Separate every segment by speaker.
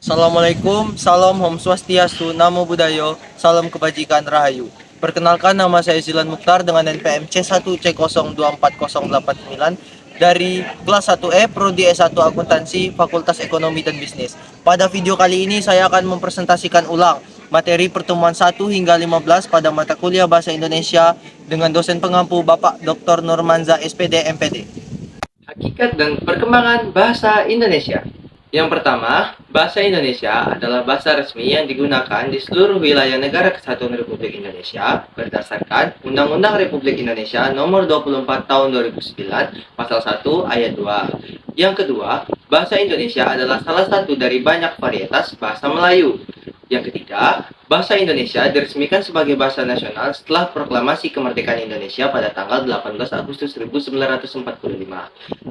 Speaker 1: Assalamualaikum, salam Om Swastiastu, Namo Buddhayo, salam kebajikan Rahayu. Perkenalkan, nama saya Zilan Mukhtar dengan NPM C1C024089 dari kelas 1E Prodi S1 Akuntansi Fakultas Ekonomi dan Bisnis. Pada video kali ini saya akan mempresentasikan ulang materi pertemuan 1 hingga 15 pada mata kuliah Bahasa Indonesia dengan dosen pengampu Bapak Dr. Nurmanza SPD MPD. Hakikat dan perkembangan bahasa Indonesia. Yang pertama, bahasa Indonesia adalah bahasa resmi yang digunakan di seluruh wilayah Negara Kesatuan Republik Indonesia berdasarkan Undang-Undang Republik Indonesia Nomor 24 Tahun 2009, Pasal 1 Ayat 2. Yang kedua, bahasa Indonesia adalah salah satu dari banyak varietas bahasa Melayu. Yang ketiga, bahasa Indonesia diresmikan sebagai bahasa nasional setelah proklamasi kemerdekaan Indonesia pada tanggal 18 Agustus 1945.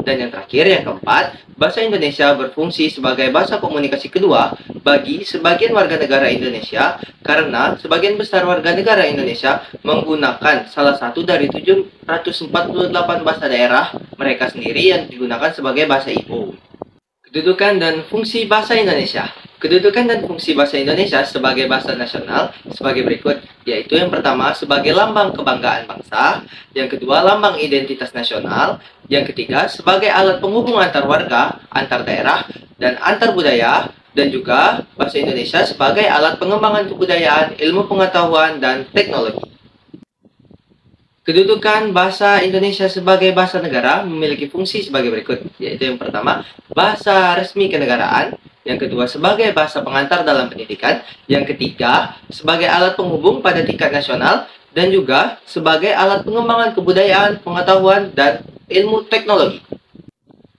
Speaker 1: Dan yang terakhir, yang keempat, bahasa Indonesia berfungsi sebagai bahasa komunikasi kedua bagi sebagian warga negara Indonesia karena sebagian besar warga negara Indonesia menggunakan salah satu dari 748 bahasa daerah mereka sendiri yang digunakan sebagai bahasa ibu. Kedudukan dan fungsi bahasa Indonesia. Kedudukan dan fungsi bahasa Indonesia sebagai bahasa nasional sebagai berikut, yaitu yang pertama sebagai lambang kebanggaan bangsa, yang kedua lambang identitas nasional, yang ketiga sebagai alat penghubung antar warga, antar daerah, dan antar budaya, dan juga bahasa Indonesia sebagai alat pengembangan kebudayaan, ilmu pengetahuan, dan teknologi. Kedudukan bahasa Indonesia sebagai bahasa negara memiliki fungsi sebagai berikut, yaitu yang pertama, bahasa resmi kenegaraan, yang kedua sebagai bahasa pengantar dalam pendidikan, yang ketiga sebagai alat penghubung pada tingkat nasional, dan juga sebagai alat pengembangan kebudayaan, pengetahuan, dan ilmu teknologi.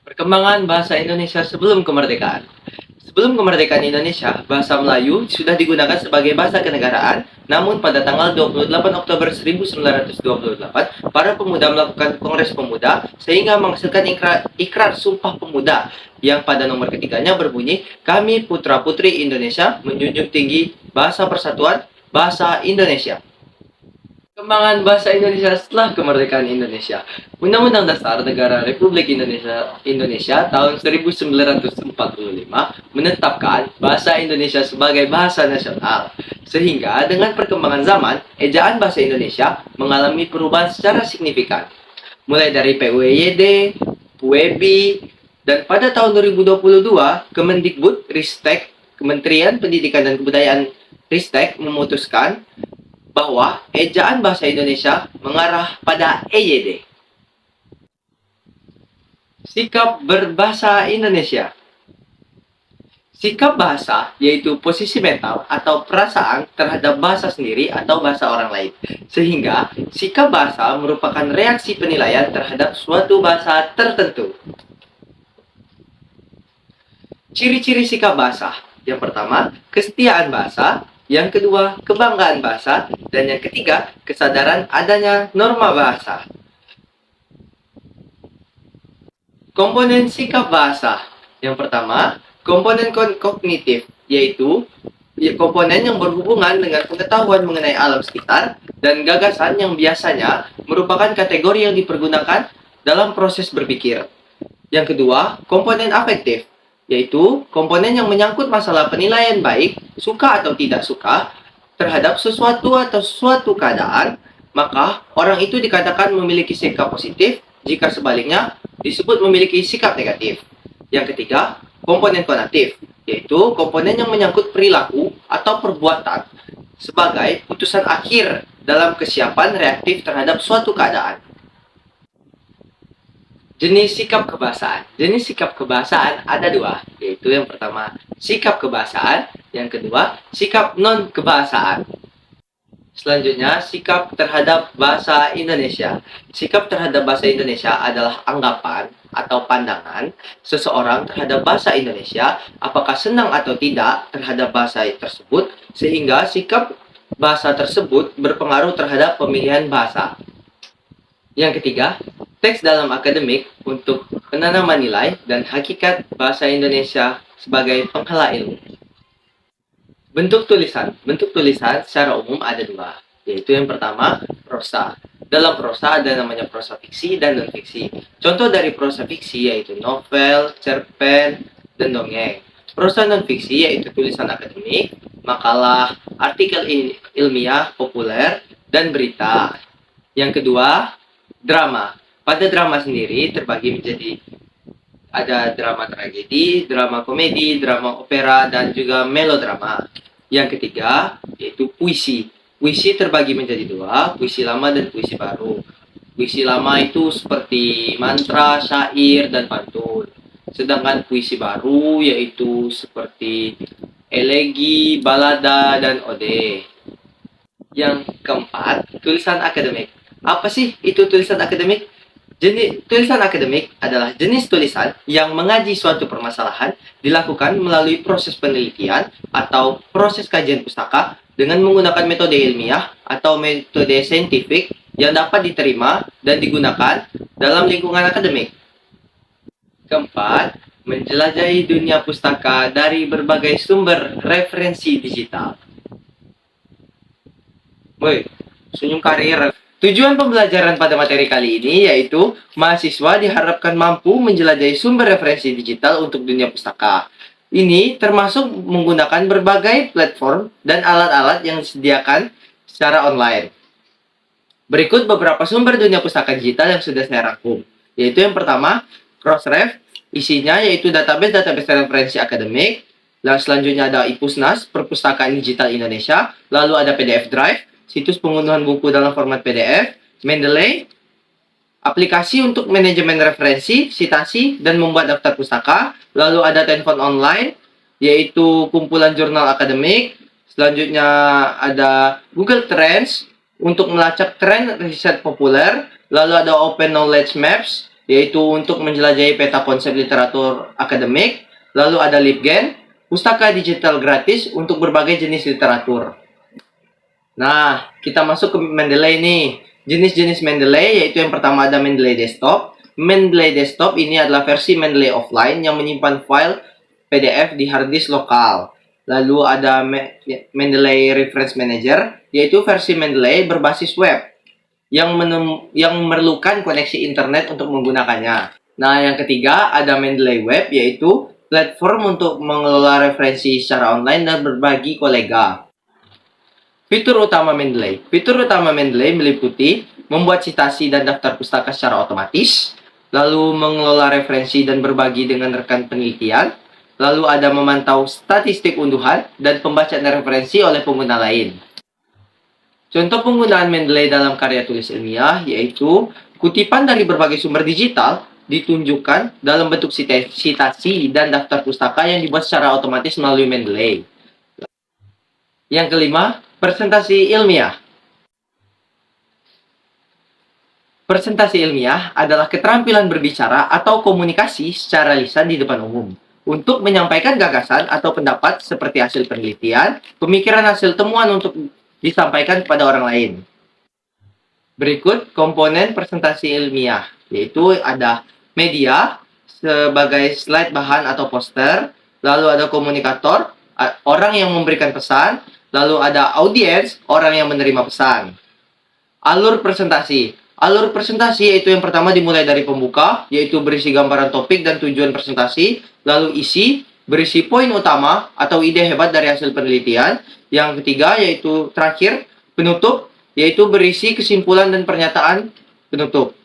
Speaker 1: Perkembangan bahasa Indonesia sebelum kemerdekaan. Sebelum kemerdekaan Indonesia, bahasa Melayu sudah digunakan sebagai bahasa kenegaraan, namun pada tanggal 28 Oktober 1928, para pemuda melakukan Kongres Pemuda sehingga menghasilkan ikrar Sumpah Pemuda yang pada nomor ketiganya berbunyi, "Kami putra-putri Indonesia menjunjung tinggi bahasa persatuan, bahasa Indonesia." Perkembangan bahasa Indonesia setelah kemerdekaan Indonesia. Undang-Undang Dasar Negara Republik Indonesia tahun 1945 menetapkan bahasa Indonesia sebagai bahasa nasional. Sehingga dengan perkembangan zaman, ejaan bahasa Indonesia mengalami perubahan secara signifikan. Mulai dari PUEYD, PUEBI, dan pada tahun 2022, Kemendikbud Ristek, Kementerian Pendidikan dan Kebudayaan Ristek memutuskan bahwa ejaan bahasa Indonesia mengarah pada EYD. Sikap berbahasa Indonesia. Sikap bahasa yaitu posisi mental atau perasaan terhadap bahasa sendiri atau bahasa orang lain. Sehingga sikap bahasa merupakan reaksi penilaian terhadap suatu bahasa tertentu. Ciri-ciri sikap bahasa. Yang pertama, kesetiaan bahasa. Yang kedua, kebanggaan bahasa. Dan yang ketiga, kesadaran adanya norma bahasa. Komponen sikap bahasa. Yang pertama, komponen kognitif, yaitu komponen yang berhubungan dengan pengetahuan mengenai alam sekitar dan gagasan yang biasanya merupakan kategori yang dipergunakan dalam proses berpikir. Yang kedua, komponen afektif, yaitu komponen yang menyangkut masalah penilaian baik, suka atau tidak suka, terhadap sesuatu atau suatu keadaan, maka orang itu dikatakan memiliki sikap positif, jika sebaliknya disebut memiliki sikap negatif. Yang ketiga, komponen konatif, yaitu komponen yang menyangkut perilaku atau perbuatan sebagai putusan akhir dalam kesiapan reaktif terhadap suatu keadaan. Jenis sikap kebahasaan. Jenis sikap kebahasaan ada dua, yaitu yang pertama sikap kebahasaan, yang kedua sikap non-kebahasaan. Selanjutnya, sikap terhadap bahasa Indonesia. Sikap terhadap bahasa Indonesia adalah anggapan atau pandangan seseorang terhadap bahasa Indonesia, apakah senang atau tidak terhadap bahasa tersebut, sehingga sikap bahasa tersebut berpengaruh terhadap pemilihan bahasa. Yang ketiga, teks dalam akademik untuk penanaman nilai dan hakikat bahasa Indonesia sebagai penghala ilmu. Bentuk tulisan. Bentuk tulisan secara umum ada dua, yaitu yang pertama, prosa. Dalam prosa ada namanya prosa fiksi dan non-fiksi. Contoh dari prosa fiksi yaitu novel, cerpen, dan dongeng. Prosa non-fiksi yaitu tulisan akademik, makalah, artikel ilmiah, populer, dan berita. Yang kedua, drama. Pada drama sendiri terbagi menjadi ada drama tragedi, drama komedi, drama opera, dan juga melodrama. Yang ketiga, yaitu puisi. Puisi terbagi menjadi dua, puisi lama dan puisi baru. Puisi lama itu seperti mantra, syair, dan pantun. Sedangkan puisi baru yaitu seperti elegi, balada, dan ode. Yang keempat, tulisan akademik. Apa sih itu tulisan akademik? Tulisan akademik adalah jenis tulisan yang mengaji suatu permasalahan dilakukan melalui proses penelitian atau proses kajian pustaka dengan menggunakan metode ilmiah atau metode saintifik yang dapat diterima dan digunakan dalam lingkungan akademik. Keempat, menjelajahi dunia pustaka dari berbagai sumber referensi digital. Woi, senyum karir. Tujuan pembelajaran pada materi kali ini yaitu mahasiswa diharapkan mampu menjelajahi sumber referensi digital untuk dunia pustaka. Ini termasuk menggunakan berbagai platform dan alat-alat yang disediakan secara online. Berikut beberapa sumber dunia pustaka digital yang sudah saya rangkum, yaitu yang pertama, Crossref, isinya yaitu database referensi akademik. Lalu selanjutnya ada IPUSNAS, Perpustakaan Digital Indonesia. Lalu ada PDF Drive, situs pengunduhan buku dalam format PDF, Mendeley, aplikasi untuk manajemen referensi, sitasi, dan membuat daftar pustaka. Lalu ada telepon online, yaitu kumpulan jurnal akademik. Selanjutnya ada Google Trends, untuk melacak tren riset populer. Lalu ada Open Knowledge Maps, yaitu untuk menjelajahi peta konsep literatur akademik. Lalu ada LibGen, pustaka digital gratis untuk berbagai jenis literatur. Nah, kita masuk ke Mendeley nih. Jenis-jenis Mendeley yaitu yang pertama ada Mendeley Desktop. Mendeley Desktop ini adalah versi Mendeley offline yang menyimpan file PDF di hard disk lokal. Lalu ada Mendeley Reference Manager, yaitu versi Mendeley berbasis web yang memerlukan koneksi internet untuk menggunakannya. Nah, yang ketiga ada Mendeley Web, yaitu platform untuk mengelola referensi secara online dan berbagi kolega. Fitur utama Mendeley. Fitur utama Mendeley meliputi membuat citasi dan daftar pustaka secara otomatis, lalu mengelola referensi dan berbagi dengan rekan penelitian, lalu ada memantau statistik unduhan dan pembacaan referensi oleh pengguna lain. Contoh penggunaan Mendeley dalam karya tulis ilmiah yaitu kutipan dari berbagai sumber digital ditunjukkan dalam bentuk citasi dan daftar pustaka yang dibuat secara otomatis melalui Mendeley. Yang kelima, presentasi ilmiah. Presentasi ilmiah adalah keterampilan berbicara atau komunikasi secara lisan di depan umum untuk menyampaikan gagasan atau pendapat seperti hasil penelitian, pemikiran hasil temuan untuk disampaikan kepada orang lain. Berikut komponen presentasi ilmiah, yaitu ada media sebagai slide bahan atau poster, lalu ada komunikator, orang yang memberikan pesan, lalu ada audiens, orang yang menerima pesan. Alur presentasi. Alur presentasi yaitu yang pertama dimulai dari pembuka, yaitu berisi gambaran topik dan tujuan presentasi, lalu isi, berisi poin utama atau ide hebat dari hasil penelitian. Yang ketiga yaitu terakhir, penutup, yaitu berisi kesimpulan dan pernyataan penutup.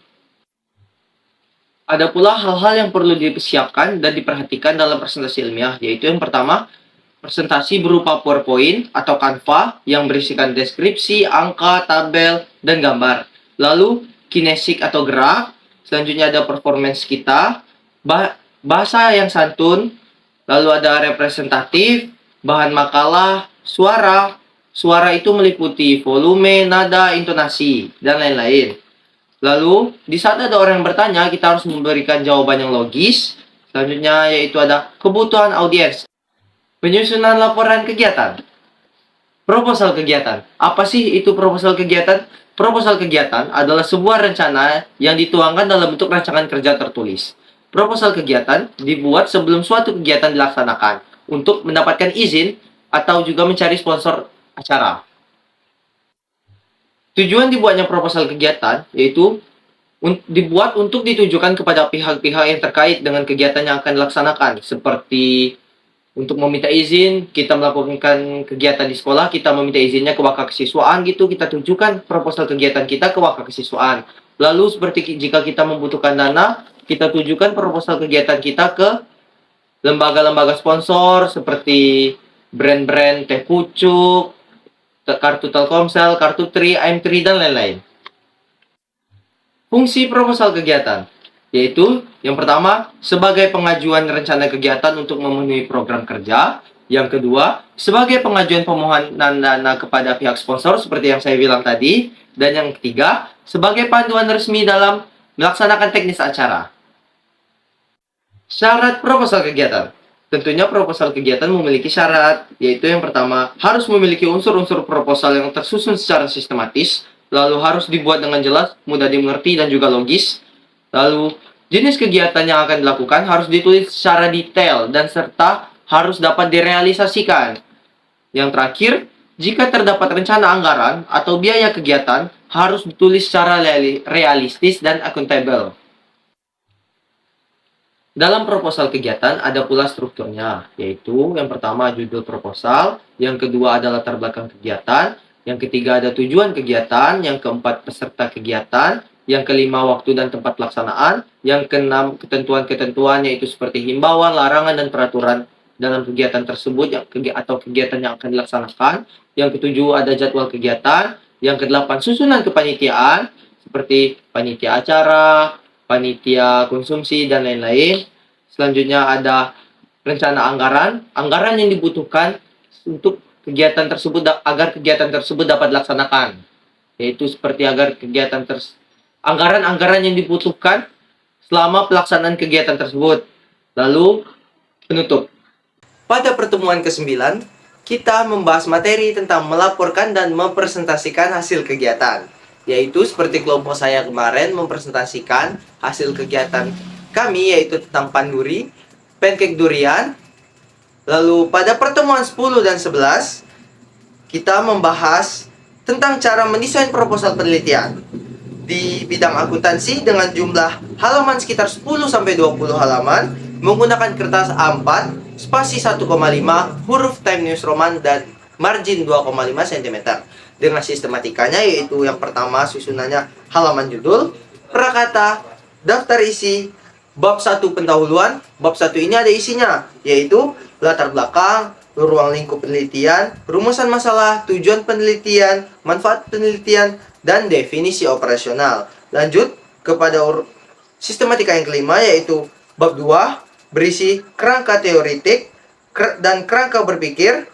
Speaker 1: Ada pula hal-hal yang perlu dipersiapkan dan diperhatikan dalam presentasi ilmiah, yaitu yang pertama, presentasi berupa PowerPoint atau Canva yang berisikan deskripsi, angka, tabel, dan gambar. Lalu, kinesik atau gerak. Selanjutnya ada performance kita, bahasa yang santun. Lalu ada representatif, bahan makalah, suara. Suara itu meliputi volume, nada, intonasi, dan lain-lain. Lalu, di saat ada orang yang bertanya, kita harus memberikan jawaban yang logis. Selanjutnya yaitu ada kebutuhan audiens. Penyusunan laporan kegiatan. Proposal kegiatan. Apa sih itu proposal kegiatan? Proposal kegiatan adalah sebuah rencana yang dituangkan dalam bentuk rancangan kerja tertulis. Proposal kegiatan dibuat sebelum suatu kegiatan dilaksanakan untuk mendapatkan izin atau juga mencari sponsor acara. Tujuan dibuatnya proposal kegiatan yaitu dibuat untuk ditujukan kepada pihak-pihak yang terkait dengan kegiatan yang akan dilaksanakan, seperti untuk meminta izin, kita melakukan kegiatan di sekolah, kita meminta izinnya ke wakakesiswaan gitu, kita tunjukkan proposal kegiatan kita ke wakakesiswaan. Lalu seperti jika kita membutuhkan dana, kita tunjukkan proposal kegiatan kita ke lembaga-lembaga sponsor seperti brand-brand teh pucuk, kartu Telkomsel, kartu Tri, AM3, dan lain-lain. Fungsi proposal kegiatan yaitu yang pertama, sebagai pengajuan rencana kegiatan untuk memenuhi program kerja. Yang kedua, sebagai pengajuan permohonan dana kepada pihak sponsor seperti yang saya bilang tadi. Dan yang ketiga, sebagai panduan resmi dalam melaksanakan teknis acara. Syarat proposal kegiatan. Tentunya proposal kegiatan memiliki syarat, yaitu yang pertama, harus memiliki unsur-unsur proposal yang tersusun secara sistematis, lalu harus dibuat dengan jelas, mudah dimengerti, dan juga logis. Lalu, jenis kegiatan yang akan dilakukan harus ditulis secara detail dan serta harus dapat direalisasikan. Yang terakhir, jika terdapat rencana anggaran atau biaya kegiatan, harus ditulis secara realistis dan akuntabel. Dalam proposal kegiatan ada pula strukturnya, yaitu yang pertama judul proposal, yang kedua ada latar belakang kegiatan, yang ketiga ada tujuan kegiatan, yang keempat peserta kegiatan, yang kelima waktu dan tempat pelaksanaan, yang keenam ketentuan-ketentuan yaitu seperti himbauan, larangan, dan peraturan dalam kegiatan tersebut atau kegiatan yang akan dilaksanakan. Yang ketujuh ada jadwal kegiatan, yang kedelapan susunan kepanitiaan seperti panitia acara, panitia konsumsi, dan lain-lain. Selanjutnya ada rencana anggaran yang dibutuhkan untuk kegiatan tersebut agar kegiatan tersebut dapat dilaksanakan, yaitu seperti agar kegiatan anggaran yang dibutuhkan selama pelaksanaan kegiatan tersebut. Lalu penutup. Pada pertemuan ke-9, kita membahas materi tentang melaporkan dan mempresentasikan hasil kegiatan, yaitu seperti kelompok saya kemarin mempresentasikan hasil kegiatan kami, yaitu tentang panduri, pancake durian. Lalu pada pertemuan 10 dan 11, kita membahas tentang cara mendesain proposal penelitian di bidang akuntansi dengan jumlah halaman sekitar 10-20 halaman menggunakan kertas A4, spasi 1,5, huruf Time News Roman, dan margin 2,5 cm. Dengan sistematikanya yaitu yang pertama susunannya halaman judul, prakata, daftar isi, bab 1 pendahuluan. Bab 1 ini ada isinya, yaitu latar belakang, ruang lingkup penelitian, rumusan masalah, tujuan penelitian, manfaat penelitian, dan definisi operasional. Lanjut kepada sistematika yang kelima, yaitu bab 2 berisi kerangka teoritik dan kerangka berpikir.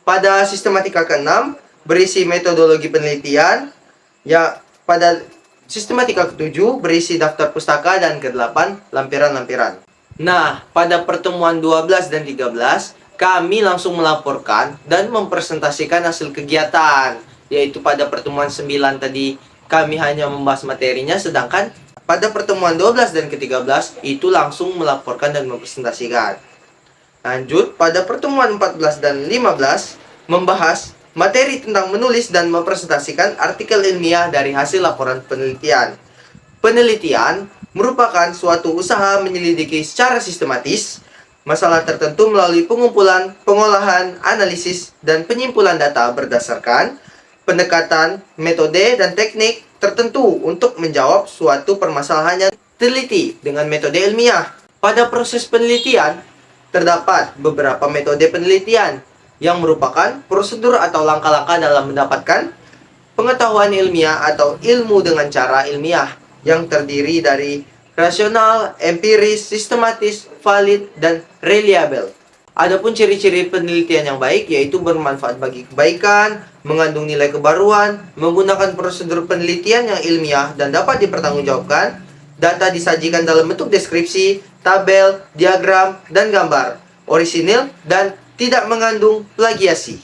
Speaker 1: Pada sistematika ke-6 berisi metodologi penelitian. Ya, pada sistematika ke-7 berisi daftar pustaka, dan ke-8 lampiran-lampiran. Nah, pada pertemuan 12 dan 13 kami langsung melaporkan dan mempresentasikan hasil kegiatan, yaitu pada pertemuan 9 tadi kami hanya membahas materinya, sedangkan pada pertemuan 12 dan ke-13 itu langsung melaporkan dan mempresentasikan. Lanjut, pada pertemuan 14 dan 15 membahas materi tentang menulis dan mempresentasikan artikel ilmiah dari hasil laporan penelitian. Penelitian merupakan suatu usaha menyelidiki secara sistematis masalah tertentu melalui pengumpulan, pengolahan, analisis, dan penyimpulan data berdasarkan pendekatan, metode, dan teknik tertentu untuk menjawab suatu permasalahan yang teliti dengan metode ilmiah. Pada proses penelitian, terdapat beberapa metode penelitian yang merupakan prosedur atau langkah-langkah dalam mendapatkan pengetahuan ilmiah atau ilmu dengan cara ilmiah yang terdiri dari rasional, empiris, sistematis, valid, dan reliable. Adapun ciri-ciri penelitian yang baik yaitu bermanfaat bagi kebaikan, mengandung nilai kebaruan, menggunakan prosedur penelitian yang ilmiah dan dapat dipertanggungjawabkan, data disajikan dalam bentuk deskripsi, tabel, diagram, dan gambar, orisinil, dan tidak mengandung plagiasi.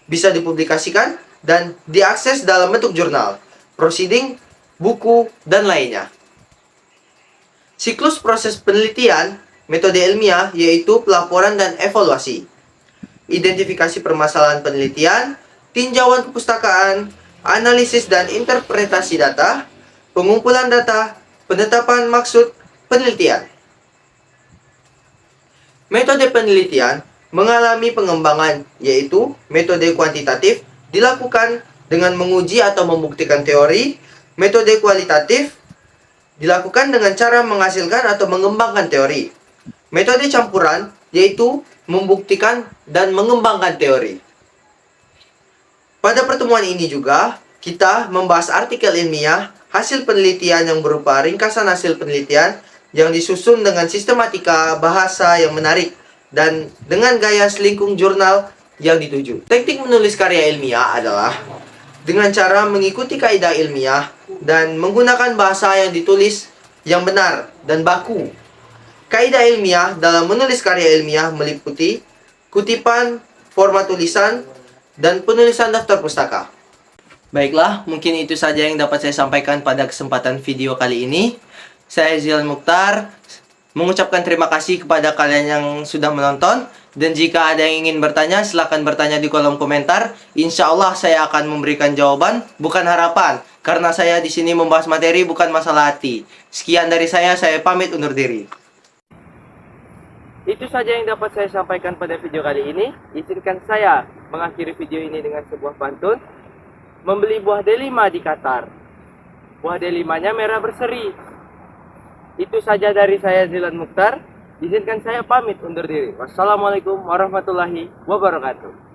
Speaker 1: Bisa dipublikasikan dan diakses dalam bentuk jurnal, proceeding, buku, dan lainnya. Siklus proses penelitian, metode ilmiah yaitu pelaporan dan evaluasi, identifikasi permasalahan penelitian, tinjauan kepustakaan, analisis dan interpretasi data, pengumpulan data, penetapan maksud penelitian. Metode penelitian mengalami pengembangan, yaitu metode kuantitatif dilakukan dengan menguji atau membuktikan teori, metode kualitatif dilakukan dengan cara menghasilkan atau mengembangkan teori. Metode campuran yaitu membuktikan dan mengembangkan teori. Pada pertemuan ini juga, kita membahas artikel ilmiah, hasil penelitian yang berupa ringkasan hasil penelitian yang disusun dengan sistematika bahasa yang menarik dan dengan gaya selingkung jurnal yang dituju. Teknik menulis karya ilmiah adalah dengan cara mengikuti kaidah ilmiah dan menggunakan bahasa yang ditulis yang benar dan baku. Kaidah ilmiah dalam menulis karya ilmiah meliputi kutipan, format tulisan, dan penulisan daftar pustaka. Baiklah, mungkin itu saja yang dapat saya sampaikan pada kesempatan video kali ini. Saya Zilan Mukhtar, mengucapkan terima kasih kepada kalian yang sudah menonton. Dan jika ada yang ingin bertanya, silakan bertanya di kolom komentar. Insya Allah saya akan memberikan jawaban, bukan harapan. Karena saya di sini membahas materi, bukan masalah hati. Sekian dari saya pamit undur diri. Itu saja yang dapat saya sampaikan pada video kali ini. Izinkan saya mengakhiri video ini dengan sebuah pantun. Membeli buah delima di Qatar. Buah delimanya merah berseri. Itu saja dari saya Zilan Mukhtar. Izinkan saya pamit undur diri. Wassalamualaikum warahmatullahi wabarakatuh.